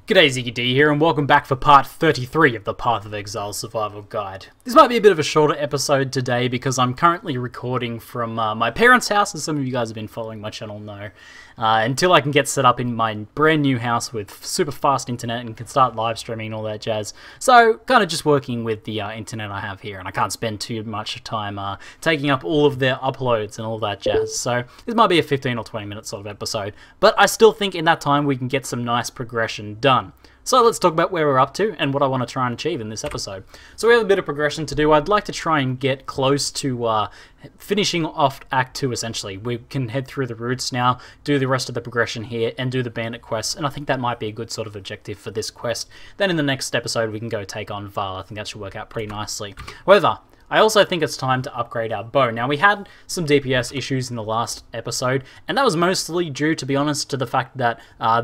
G'day, ZiggyD here, and welcome back for part 33 of the Path of Exile Survival Guide. This might be a bit of a shorter episode today because I'm currently recording from my parents' house, as some of you guys have been following my channel know, until I can get set up in my brand new house with super fast internet and can start live streaming and all that jazz. So, kind of just working with the internet I have here, and I can't spend too much time taking up all of their uploads and all that jazz. So, this might be a 15 or 20 minute sort of episode, but I still think in that time we can get some nice progression done. So let's talk about where we're up to and what I want to try and achieve in this episode. So we have a bit of progression to do. I'd like to try and get close to finishing off Act 2 essentially. We can head through the routes now, do the rest of the progression here, and do the bandit quests, and I think that might be a good sort of objective for this quest. Then in the next episode we can go take on Val. I think that should work out pretty nicely. However, I also think it's time to upgrade our bow. Now, we had some DPS issues in the last episode, and that was mostly due, to be honest, to the fact that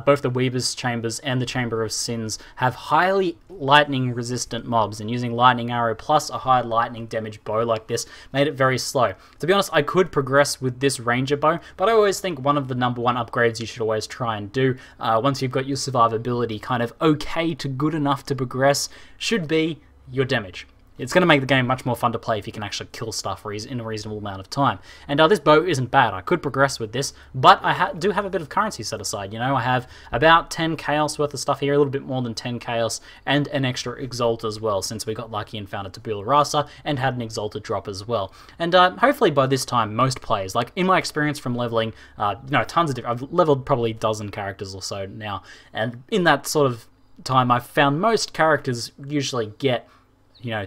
both the Weaver's Chambers and the Chamber of Sins have highly lightning-resistant mobs, and using Lightning Arrow plus a high lightning damage bow like this made it very slow. To be honest, I could progress with this Ranger bow, but I always think one of the #1 upgrades you should always try and do, once you've got your survivability kind of okay to good enough to progress, should be your damage. It's going to make the game much more fun to play if you can actually kill stuff in a reasonable amount of time. And this bow isn't bad. I could progress with this, but I do have a bit of currency set aside. You know, I have about 10 Chaos worth of stuff here, a little bit more than 10 Chaos, and an extra Exalt as well, since we got lucky and found a Tabula Rasa and had an Exalted drop as well. And hopefully by this time, most players, like in my experience from leveling, tons of different, I've leveled probably a dozen characters or so now, and in that sort of time, I've found most characters usually get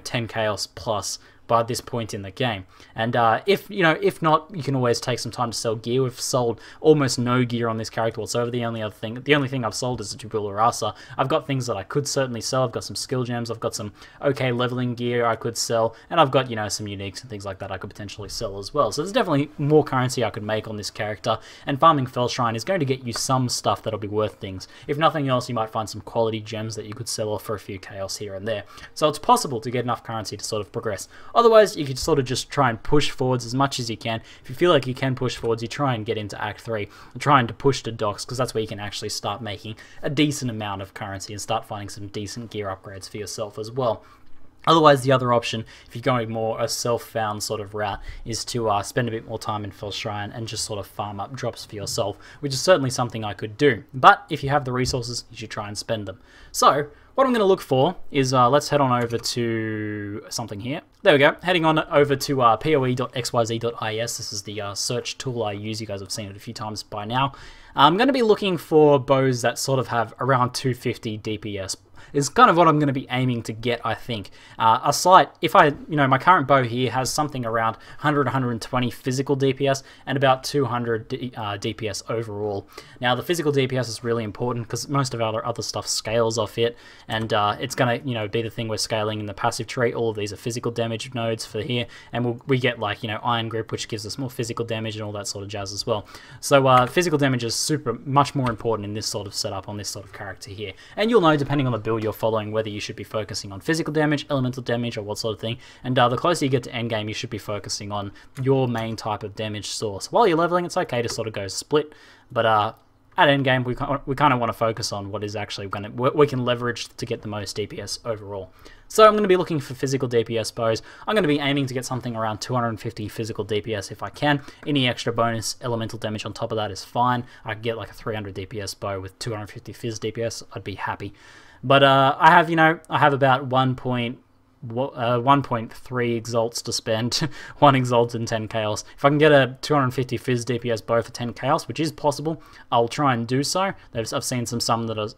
10 Chaos plus by this point in the game. And if not, you can always take some time to sell gear. We've sold almost no gear on this character whatsoever. The only thing I've sold is a Tabula Rasa. I've got things that I could certainly sell. I've got some skill gems, I've got some okay leveling gear I could sell, and I've got, some uniques and things like that I could potentially sell as well. So there's definitely more currency I could make on this character, and farming Fell Shrine is going to get you some stuff that'll be worth things. If nothing else, you might find some quality gems that you could sell off for a few Chaos here and there. So it's possible to get enough currency to sort of progress. Otherwise, you could sort of just try and push forwards as much as you can. If you feel like you can push forwards, you try and get into Act 3, and trying to push to docks, because that's where you can actually start making a decent amount of currency and start finding some decent gear upgrades for yourself as well. Otherwise, the other option, if you're going more a self-found sort of route, is to spend a bit more time in Fell Shrine and just sort of farm up drops for yourself, which is certainly something I could do. But if you have the resources, you should try and spend them. So, what I'm going to look for is, let's head on over to something here. There we go, heading on over to poe.xyz.is. This is the search tool I use. You guys have seen it a few times by now. I'm going to be looking for bows that sort of have around 250 DPS. Is kind of what I'm going to be aiming to get, I think. A slight, if my current bow here has something around 100-120 physical DPS and about 200 DPS overall. Now, the physical DPS is really important because most of our other stuff scales off it, and it's going to, be the thing we're scaling in the passive tree. All of these are physical damage nodes for here, and we get like, Iron Grip, which gives us more physical damage and all that sort of jazz as well. So physical damage is much more important in this sort of setup on this sort of character here. And you'll know, depending on the build you're following, whether you should be focusing on physical damage, elemental damage, or what sort of thing. And the closer you get to endgame, you should be focusing on your main type of damage source. While you're leveling, it's okay to sort of go split, but at endgame, we kind of want to focus on what is actually we can leverage to get the most DPS overall. So I'm going to be looking for physical DPS bows. I'm going to be aiming to get something around 250 physical DPS if I can. Any extra bonus elemental damage on top of that is fine. I could get like a 300 DPS bow with 250 phys DPS. I'd be happy. But I have about 1.3 exalts to spend, 1 exalt and 10 chaos. If I can get a 250 phys DPS bow for 10 chaos, which is possible, I'll try and do so. I've seen some that are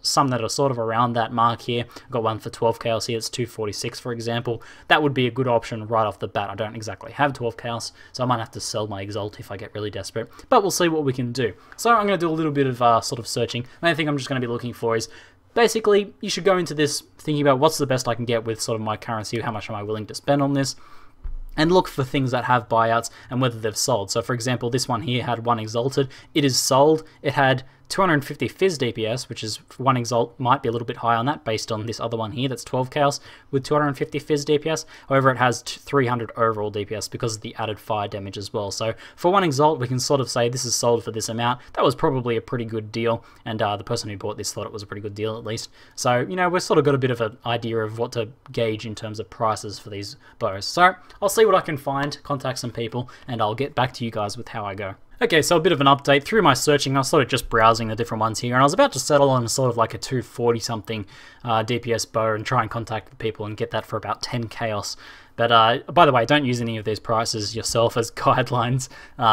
sort of around that mark here. I've got one for 12 chaos here. It's 246, for example. That would be a good option right off the bat. I don't exactly have 12 chaos, so I might have to sell my exalt if I get really desperate. But we'll see what we can do. So I'm going to do a little bit of sort of searching. The only thing I'm just going to be looking for is, basically, you should go into this thinking about what's the best I can get with sort of my currency, how much am I willing to spend on this, and look for things that have buyouts and whether they've sold. So for example, this one here had 1 exalted. It is sold. It had 250 Fizz DPS, which is one Exalt might be a little bit high on that based on this other one here that's 12 Chaos with 250 Fizz DPS. However, it has 300 overall DPS because of the added fire damage as well. So for one Exalt, we can sort of say this is sold for this amount. That was probably a pretty good deal, and the person who bought this thought it was a pretty good deal at least. So, you know, we've sort of got a bit of an idea of what to gauge in terms of prices for these bows. So I'll see what I can find, contact some people, and I'll get back to you guys with how I go. Okay, so a bit of an update. Through my searching, I was sort of just browsing the different ones here, and I was about to settle on sort of like a 240 something DPS bow and try and contact the people and get that for about 10 Chaos. But by the way, don't use any of these prices yourself as guidelines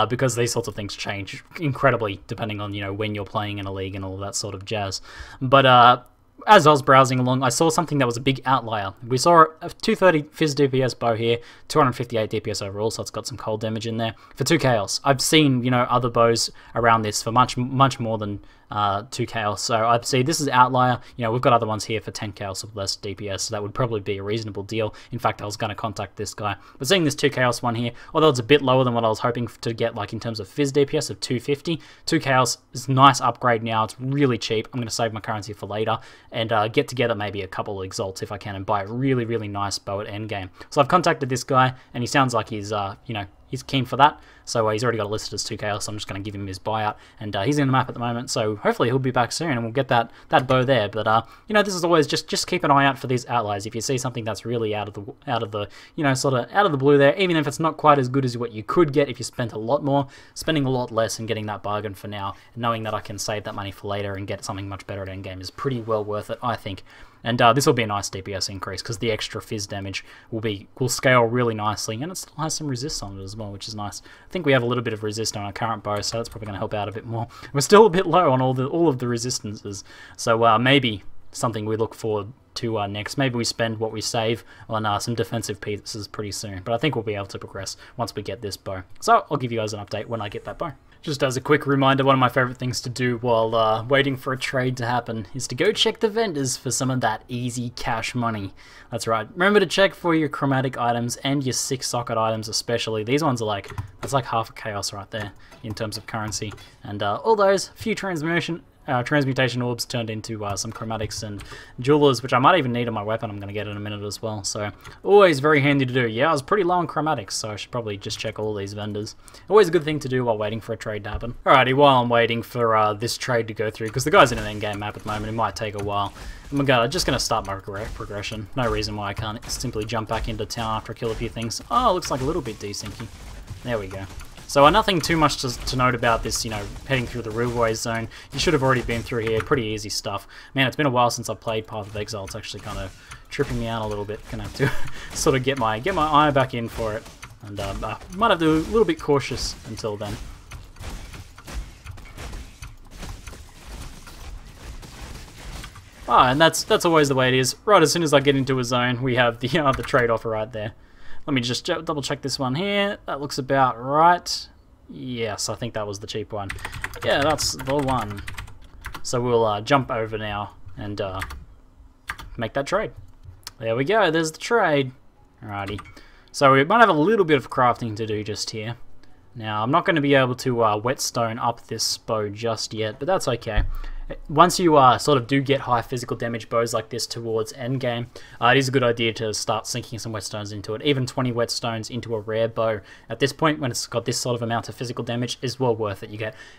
because these sorts of things change incredibly depending on, you know, when you're playing in a league and all that sort of jazz. But as I was browsing along, I saw something that was a big outlier. We saw a 230 Fizz DPS bow here, 258 DPS overall, so it's got some cold damage in there, for 2 Chaos. I've seen, you know, other bows around this for much more than 2 Chaos, so I'd say this is outlier. You know, we've got other ones here for 10 Chaos with less DPS, so that would probably be a reasonable deal. In fact, I was going to contact this guy. But seeing this 2 Chaos one here, although it's a bit lower than what I was hoping to get, like in terms of Fizz DPS of 250, 2 Chaos is a nice upgrade now. It's really cheap. I'm going to save my currency for later and get together maybe a couple of Exalts if I can and buy a really, really nice bow at endgame. So I've contacted this guy, and he sounds like he's, you know, he's keen for that. So he's already got it listed as 2 Chaos, so I'm just going to give him his buyout. And he's in the map at the moment, so hopefully he'll be back soon and we'll get that bow there. But you know, this is always just keep an eye out for these outliers. If you see something that's really out of the you know, sort of out of the blue there, even if it's not quite as good as what you could get if you spent a lot more, spending a lot less and getting that bargain for now, and knowing that I can save that money for later and get something much better at endgame is pretty well worth it, I think. And this will be a nice DPS increase because the extra Fizz damage will scale really nicely, and it still has some resist on it as well, which is nice. I think we have a little bit of resist on our current bow, so that's probably going to help out a bit more. We're still a bit low on all of the resistances, so maybe something we look forward to next. Maybe we spend what we save on some defensive pieces pretty soon, but I think we'll be able to progress once we get this bow. So I'll give you guys an update when I get that bow. Just as a quick reminder, one of my favourite things to do while waiting for a trade to happen is to go check the vendors for some of that easy cash money. That's right. Remember to check for your chromatic items and your 6 socket items especially. These ones are like, that's like half a Chaos right there in terms of currency. And all those, few transmutation orbs turned into some chromatics and jewelers, which I might even need on my weapon. I'm going to get in a minute as well, so always very handy to do. Yeah, I was pretty low on chromatics, so I should probably just check all these vendors. Always a good thing to do while waiting for a trade to happen. Alrighty, while I'm waiting for this trade to go through, because the guy's in an endgame map at the moment, it might take a while. I'm just going to start my progression. No reason why I can't simply jump back into town after I kill a few things. Oh, looks like a little bit desyncy. There we go. So nothing too much to note about this, you know, heading through the Railway Zone. You should have already been through here. Pretty easy stuff. Man, it's been a while since I've played Path of Exile. It's actually kind of tripping me out a little bit. Gonna have to sort of get my eye back in for it. And might have to be a little bit cautious until then. And that's always the way it is. Right as soon as I get into a zone, we have the trade offer right there. Let me just double check this one here. That looks about right. Yes, I think that was the cheap one. Yeah, that's the one. So we'll jump over now and make that trade. There we go, there's the trade. Alrighty. So we might have a little bit of crafting to do just here. Now, I'm not going to be able to whetstone up this bow just yet, but that's okay. Once you sort of do get high physical damage bows like this towards endgame, it is a good idea to start sinking some whetstones into it. Even 20 whetstones into a rare bow at this point, when it's got this sort of amount of physical damage, is well worth it.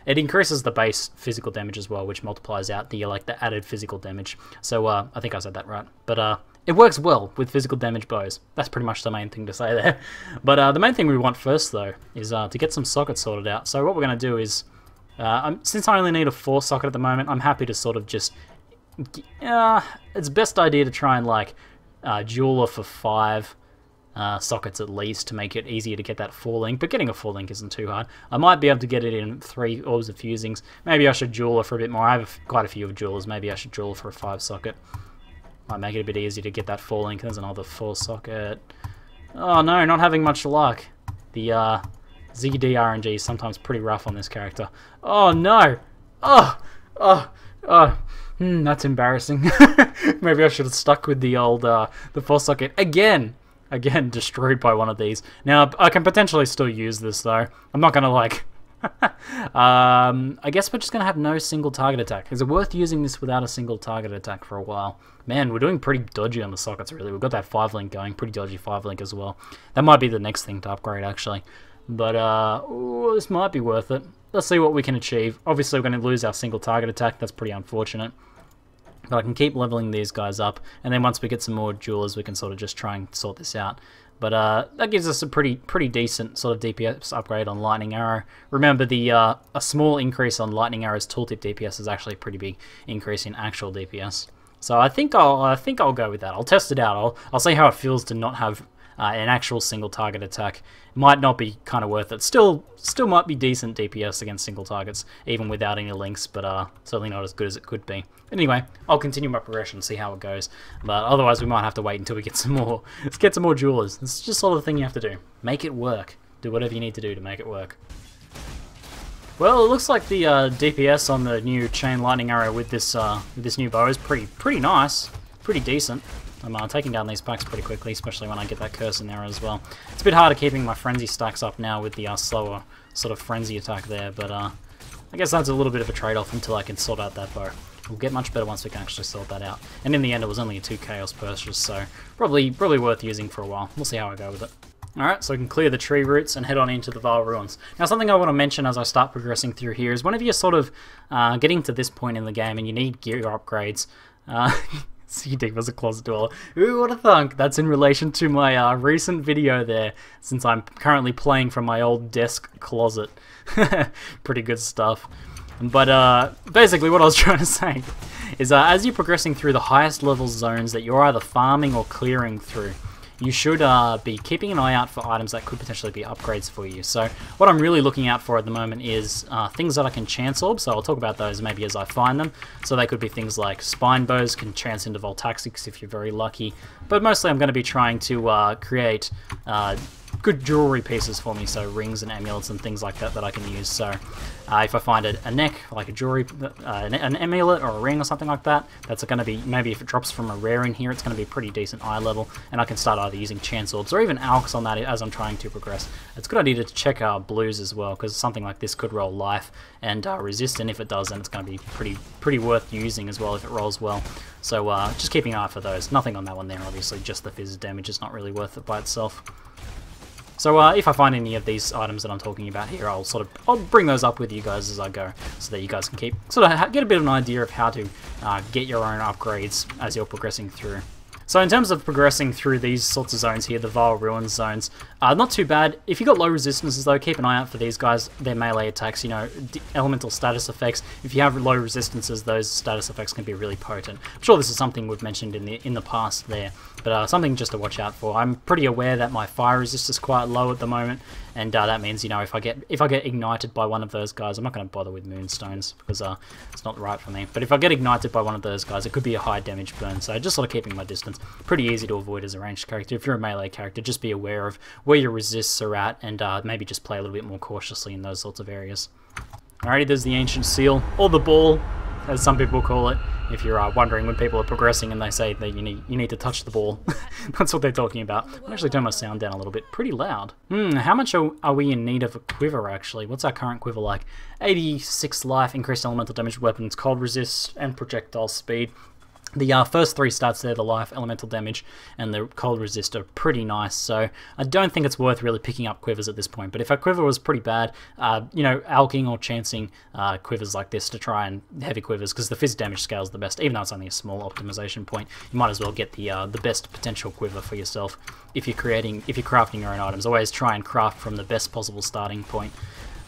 It increases the base physical damage as well, which multiplies out the added physical damage. So I think I said that right, but it works well with physical damage bows. That's pretty much the main thing to say there. But the main thing we want first though is to get some sockets sorted out. So what we're going to do is, since I only need a 4 socket at the moment, I'm happy to sort of just... it's best idea to try and like jeweler for 5 sockets at least to make it easier to get that 4 link, but getting a 4 link isn't too hard. I might be able to get it in 3 orbs of fusings. Maybe I should jeweler for a bit more. I have quite a few of jewelers. Maybe I should jeweler for a 5 socket. Might make it a bit easier to get that 4 link. There's another 4 socket. Oh no, not having much luck. The ZiggyD RNG is sometimes pretty rough on this character. Oh no! That's embarrassing. Maybe I should have stuck with the old the 4 socket again. Again, destroyed by one of these. Now I can potentially still use this though. I'm not gonna like I guess we're just going to have no single target attack. Is it worth using this without a single target attack for a while? Man, we're doing pretty dodgy on the sockets, really. We've got that 5-link going, pretty dodgy 5-link as well. That might be the next thing to upgrade, actually. But, ooh, this might be worth it. Let's see what we can achieve. Obviously, we're going to lose our single target attack. That's pretty unfortunate. But I can keep leveling these guys up, and then once we get some more jewelers, we can sort of just try and sort this out. But that gives us a pretty decent sort of DPS upgrade on Lightning Arrow. Remember, a small increase on Lightning Arrow's tooltip DPS is actually a pretty big increase in actual DPS. So I think I'll go with that. I'll test it out. I'll see how it feels to not have an actual single target attack. Might not be kind of worth it. Still might be decent DPS against single targets, even without any links, but certainly not as good as it could be. Anyway, I'll continue my progression and see how it goes. But otherwise, we might have to wait until we get some more. Let's get some more jewelers. It's just sort of the thing you have to do. Make it work. Do whatever you need to do to make it work. Well, it looks like the DPS on the new chain lightning arrow with this new bow is pretty nice, pretty decent. I'm taking down these packs pretty quickly, especially when I get that curse in there as well. It's a bit harder keeping my frenzy stacks up now with the slower sort of frenzy attack there, but I guess that's a little bit of a trade-off until I can sort out that bow. We'll get much better once we can actually sort that out. And in the end, it was only a 2 chaos purchase, so probably worth using for a while. We'll see how I go with it. Alright, so we can clear the tree roots and head on into the Vile Ruins. Now, something I want to mention as I start progressing through here is whenever you're sort of getting to this point in the game and you need gear upgrades, ZiggyD was a closet dweller. Who would have thunk? That's in relation to my recent video there, since I'm currently playing from my old desk closet. Pretty good stuff. But basically what I was trying to say is as you're progressing through the highest level zones that you're either farming or clearing through, you should be keeping an eye out for items that could potentially be upgrades for you. So what I'm really looking out for at the moment is things that I can chance orb, so I'll talk about those maybe as I find them. So they could be things like spine bows, can chance into Voltaxics if you're very lucky, but mostly I'm going to be trying to create good jewelry pieces for me, so rings and amulets and things like that I can use. So if I find a neck, like a jewelry, an amulet or a ring or something like that, that's going to be, maybe if it drops from a rare in here, it's going to be pretty decent eye level, and I can start either using chance orbs or even alchs on that as I'm trying to progress. It's a good idea to check our blues as well, because something like this could roll life and resist, and if it does, then it's going to be pretty worth using as well if it rolls well. So just keeping an eye for those. Nothing on that one there, obviously, just the fizz damage is not really worth it by itself. So if I find any of these items that I'm talking about here, I'll bring those up with you guys as I go, so that you guys can get a bit of an idea of how to get your own upgrades as you're progressing through. So in terms of progressing through these sorts of zones here, the Vile Ruins zones, not too bad. If you've got low resistances though, keep an eye out for these guys, their melee attacks, you know, elemental status effects. If you have low resistances, those status effects can be really potent. I'm sure this is something we've mentioned in the past there, but something just to watch out for. I'm pretty aware that my fire resist is quite low at the moment, and that means, you know, if I get ignited by one of those guys, I'm not going to bother with moonstones because it's not right for me. But if I get ignited by one of those guys, it could be a high damage burn. So just sort of keeping my distance. Pretty easy to avoid as a ranged character. If you're a melee character, just be aware of where your resists are at, and maybe just play a little bit more cautiously in those sorts of areas. Alrighty, there's the Ancient Seal, or the Ball, as some people call it. If you're wondering when people are progressing and they say that you need to touch the ball, that's what they're talking about. I'll actually turn my sound down a little bit. Pretty loud. How much are we in need of a quiver, actually? What's our current quiver like? 86 life, increased elemental damage, weapons, cold resist, and projectile speed. The first 3 stats there, the life, elemental damage, and the cold resist, are pretty nice, so I don't think it's worth really picking up quivers at this point. But if our quiver was pretty bad, you know, alching or chancing quivers like this to try and heavy quivers, because the fizz damage scale is the best, even though it's only a small optimization point, you might as well get the best potential quiver for yourself. If you're crafting your own items, always try and craft from the best possible starting point.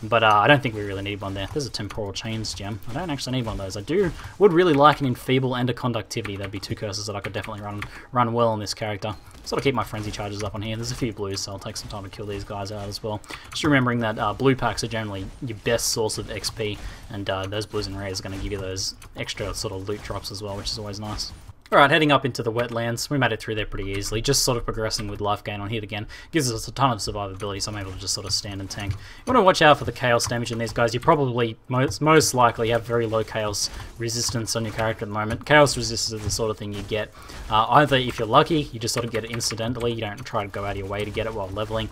But I don't think we really need one there. There's a Temporal Chains gem. I don't actually need one of those. Would really like an Enfeeble and a Conductivity. That'd be 2 curses that I could definitely run well on this character. Sort of keep my frenzy charges up on here. There's a few blues, so I'll take some time to kill these guys out as well. Just remembering that blue packs are generally your best source of XP, and those blues and rares are going to give you those extra sort of loot drops as well, which is always nice. Alright, heading up into the wetlands. We made it through there pretty easily, just sort of progressing with life gain on hit again. Gives us a ton of survivability, so I'm able to just sort of stand and tank. You want to watch out for the chaos damage in these guys. You probably, most likely, have very low chaos resistance on your character at the moment. Chaos resistance is the sort of thing you get. Either, if you're lucky, you just sort of get it incidentally, you don't try to go out of your way to get it while leveling.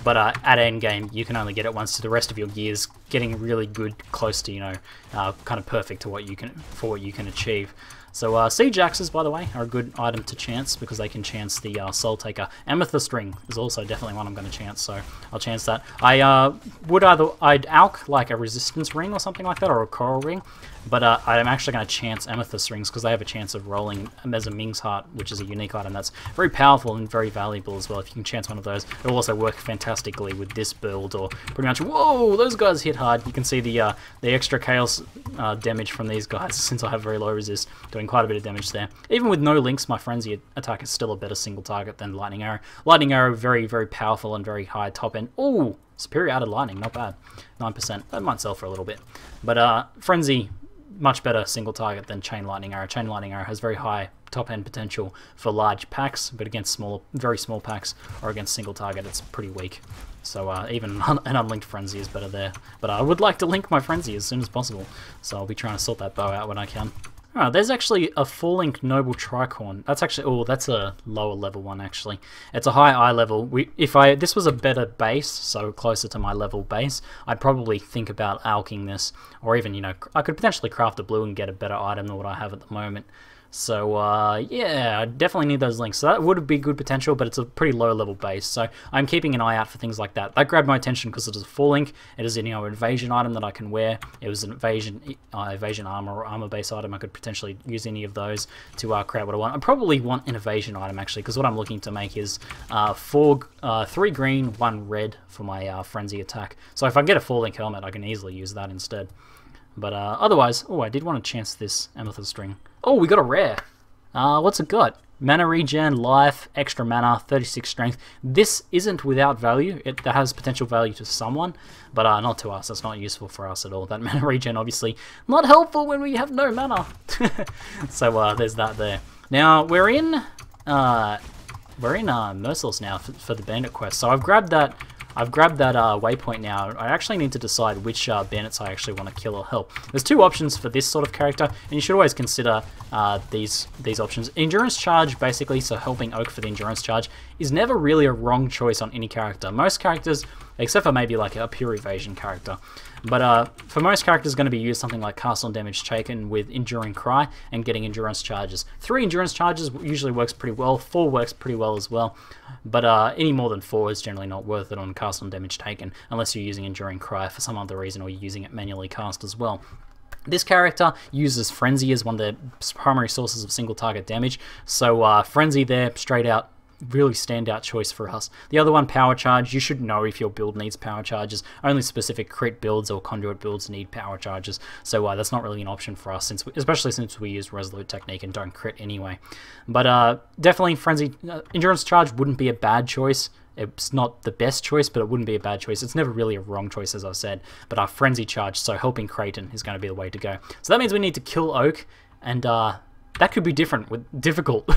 but at endgame you can only get it once to the rest of your gears, getting really good, close to, you know, kind of perfect to what you can achieve. So siege axes, by the way, are a good item to chance because they can chance the Soul Taker. Amethyst ring is also definitely one I'm going to chance, so I'll chance that. I'd alch like a resistance ring or something like that, or a coral ring, but I'm actually going to chance amethyst rings because they have a chance of rolling as a Ming's Heart, which is a unique item that's very powerful and very valuable as well. If you can chance one of those, it will also work fantastically with this build, or pretty much. Whoa, those guys hit hard. You can see the extra chaos damage from these guys since I have very low resist, doing quite a bit of damage there. Even with no links, my frenzy attack is still a better single target than lightning arrow. Lightning arrow, very, very powerful and very high top end. Ooh, superior added lightning, not bad. 9%. That might sell for a little bit. But frenzy, much better single target than chain lightning arrow. Chain lightning arrow has very high top end potential for large packs, but against very small packs or against single target, it's pretty weak. So even an unlinked frenzy is better there. But I would like to link my frenzy as soon as possible, so I'll be trying to sort that bow out when I can. Alright, there's actually a 4-link Noble Tricorn. That's actually, oh, that's a lower level one actually. It's a high eye level. This was a better base, so closer to my level base, I'd probably think about alching this, or even, you know, I could potentially craft a blue and get a better item than what I have at the moment. So, yeah, I definitely need those links. So that would be good potential, but it's a pretty low level base. So I'm keeping an eye out for things like that. That grabbed my attention because it is a 4-link. It is an, you know, invasion item that I can wear. It was an evasion armor or armor base item. I could potentially use any of those to create what I want. I probably want an evasion item actually, because what I'm looking to make is 3 green, 1 red for my frenzy attack. So if I get a 4-link helmet, I can easily use that instead. But otherwise, oh, I did want to chance this amethyst ring. Oh, we got a rare. What's it got? Mana regen, life, extra mana, 36 strength. This isn't without value. That has potential value to someone, but not to us. That's not useful for us at all. That mana regen, obviously, not helpful when we have no mana. So there's that there. Now we're in Merciless now for the bandit quest. So I've grabbed that waypoint now. I actually need to decide which bandits I actually want to kill or help. There's 2 options for this sort of character, and you should always consider these options. Endurance charge, basically, so helping Oak for the endurance charge, is never really a wrong choice on any character. Most characters, except for maybe like a pure evasion character, but for most characters, going to be used something like cast on damage taken with enduring cry and getting endurance charges. 3 endurance charges usually works pretty well. 4 works pretty well as well, but any more than 4 is generally not worth it on cast on damage taken unless you're using enduring cry for some other reason, or you're using it manually cast as well. This character uses Frenzy as one of their primary sources of single target damage, so Frenzy there, straight out, really standout choice for us. The other one, Power Charge. You should know if your build needs power charges. Only specific crit builds or conduit builds need power charges, so that's not really an option for us, especially since we use Resolute Technique and don't crit anyway. But definitely Frenzy, Endurance Charge wouldn't be a bad choice. It's not the best choice, but it wouldn't be a bad choice. It's never really a wrong choice, as I've said. But our Frenzy Charge, so helping Creighton, is going to be the way to go. So that means we need to kill Oak, and that could be difficult.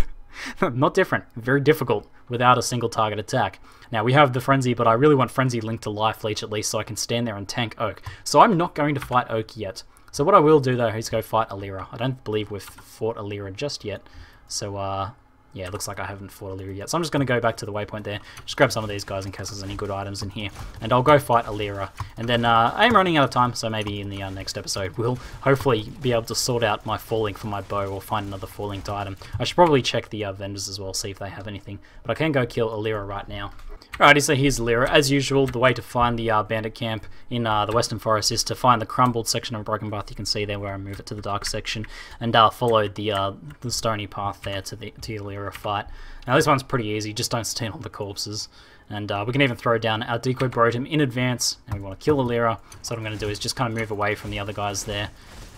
Not different, very difficult without a single target attack. Now we have the Frenzy, but I really want Frenzy linked to Life Leech at least, so I can stand there and tank Oak. So I'm not going to fight Oak yet. So what I will do though is go fight Alira. I don't believe we've fought Alira just yet. So yeah, it looks like I haven't fought Alira yet. So I'm just going to go back to the waypoint there, just grab some of these guys in case there's any good items in here, and I'll go fight Alira. And then I am running out of time, so maybe in the next episode we'll hopefully be able to sort out my 4-link for my bow or find another 4-linked item. I should probably check the vendors as well, see if they have anything. But I can go kill Alira right now. Alrighty, so here's Alira. As usual, the way to find the bandit camp in the Western Forest is to find the crumbled section of Broken Path. You can see there where I move it to the dark section, and follow the stony path there to the Alira fight. Now this one's pretty easy, just don't steal all the corpses. And we can even throw down our decoy Brotem in advance, and we want to kill Alira. So what I'm going to do is just kind of move away from the other guys there,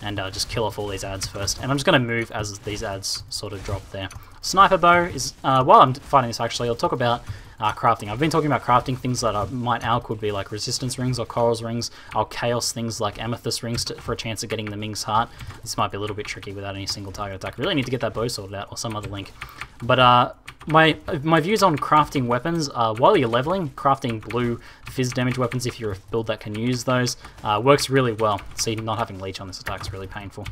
and just kill off all these ads first. And I'm just going to move as these ads sort of drop there. Sniper bow is, while I'm fighting this actually, I'll talk about crafting. I've been talking about crafting things that I might alch would be like resistance rings or corals rings. I'll chaos things like amethyst rings for a chance of getting the Ming's Heart. This might be a little bit tricky without any single target attack. Really need to get that bow sorted out or some other link. But my views on crafting weapons, while you're leveling, crafting blue fizz damage weapons, if you're a build that can use those, works really well. See, not having leech on this attack is really painful.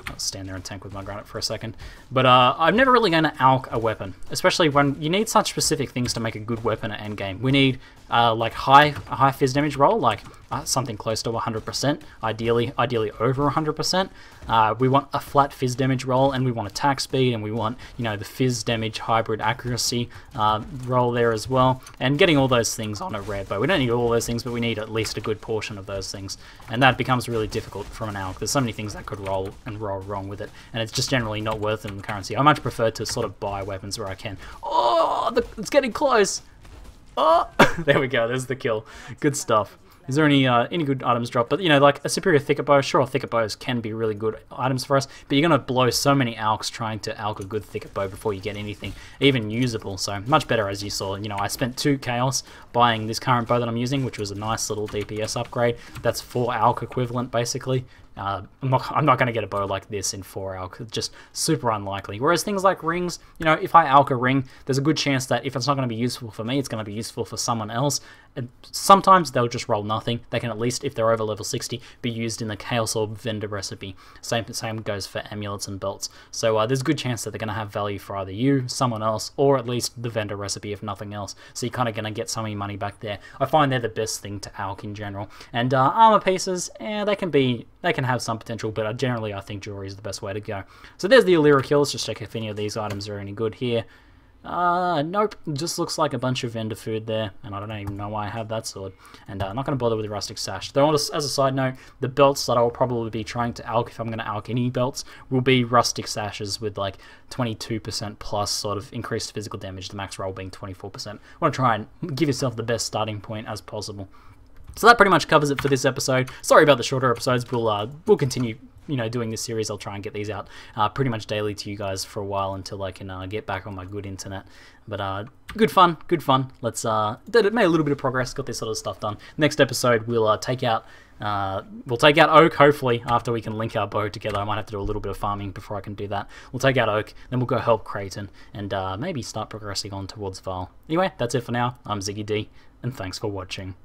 I'll stand there and tank with my granite for a second. But I'm never really going to alch a weapon, especially when you need such specific things to make a good weapon at endgame. We need like a high fizz damage roll, like something close to 100%, ideally over 100%. We want a flat fizz damage roll, and we want attack speed, and we want, you know, the fizz damage hybrid accuracy roll there as well. And getting all those things on a rare bow. We don't need all those things, but we need at least a good portion of those things. And that becomes really difficult from an alch. There's so many things that could roll wrong with it, and it's just generally not worth it in the currency. I much prefer to sort of buy weapons where I can. Oh, it's getting close. Oh, there we go. There's the kill. Good stuff. Is there any good items dropped? But, you know, like a superior thicket bow, sure, thicket bows can be really good items for us, but you're going to blow so many alchs trying to alch a good thicket bow before you get anything even usable. So much better, as you saw. You know, I spent 2 chaos buying this current bow that I'm using, which was a nice little DPS upgrade. That's 4 alch equivalent, basically. I'm not going to get a bow like this in 4 alch. It's just super unlikely. Whereas things like rings, you know, if I alch a ring, there's a good chance that if it's not going to be useful for me, it's going to be useful for someone else. And sometimes they'll just roll nothing. They can, at least if they're over level 60, be used in the Chaos Orb vendor recipe. Same goes for amulets and belts. So there's a good chance that they're going to have value for either you, someone else, or at least the vendor recipe if nothing else. So you're kind of going to get some of your money back there. I find they're the best thing to alch in general. And armor pieces, they can have some potential, but generally I think jewelry is the best way to go. So there's the Allura kill. Let's just check if any of these items are any good here. Nope, just looks like a bunch of vendor food there, and I don't even know why I have that sword. And I'm not going to bother with the rustic sash. Though, as a side note, the belts that I'll probably be trying to alch, if I'm going to alch any belts, will be rustic sashes with like 22% plus sort of increased physical damage, the max roll being 24%. I want to try and give yourself the best starting point as possible. So that pretty much covers it for this episode. Sorry about the shorter episodes. We'll continue, you know, doing this series. I'll try and get these out pretty much daily to you guys for a while until I can get back on my good internet. But good fun. Let's made a little bit of progress. Got this sort of stuff done. Next episode we'll take out Oak, hopefully, after we can link our bow together. I might have to do a little bit of farming before I can do that. We'll take out Oak, then we'll go help Creighton, and maybe start progressing on towards Val. Anyway, that's it for now. I'm ZiggyD, and thanks for watching.